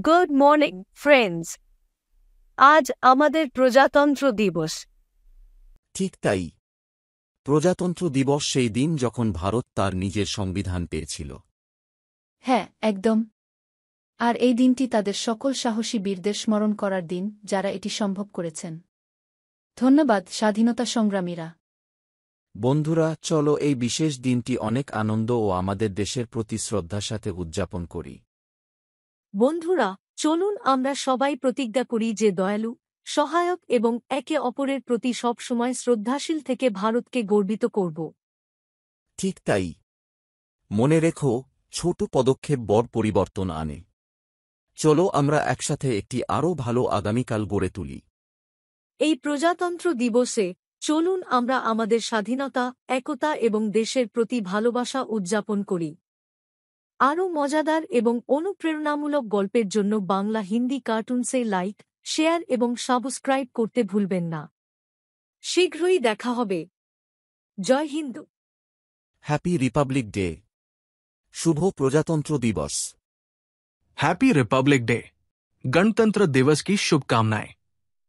Good morning friends. আজ আমাদের প্রজাতন্ত্র দিবস। ঠিক তাই। প্রজাতন্ত্র দিবস সেই দিন যখন ভারত তার নিজের সংবিধান পেয়েছিল। হ্যাঁ, একদম। আর এই দিনটি তাদের সকল সাহসী বীরদের স্মরণ করার দিন, যারা এটি সম্ভব করেছেন। ধন্যবাদ স্বাধীনতা সংগ্রামীরা। বন্ধুরা, চলো এই বিশেষ দিনটি অনেক আনন্দ ও আমাদের দেশের প্রতি শ্রদ্ধার সাথে উদযাপন করি। বন্ধুরা, চলুন আমরা সবাই প্রতিজ্ঞা করি যে দয়ালু, সহায়ক এবং একে অপরের প্রতি সবসময় শ্রদ্ধাশীল থেকে ভারতকে গর্বিত করব। ঠিক তাই। মনে রেখো, ছোট পদক্ষেপ বড় পরিবর্তন আনে। চলো আমরা একসাথে একটি আরও ভালো আগামীকাল গড়ে তুলি। এই প্রজাতন্ত্র দিবসে চলুন আমরা আমাদের স্বাধীনতা, একতা এবং দেশের প্রতি ভালোবাসা উদযাপন করি। আরও মজাদার এবং অনুপ্রেরণামূলক গল্পের জন্য বাংলা হিন্দি কার্টুনসে লাইক, শেয়ার এবং সাবস্ক্রাইব করতে ভুলবেন না। শীঘ্রই দেখা হবে। Jai Hind. Happy republic day. শুভ প্রজাতন্ত্র দিবস। Happy republic day. गणतंत्र दिवस की शुभकामनाएं।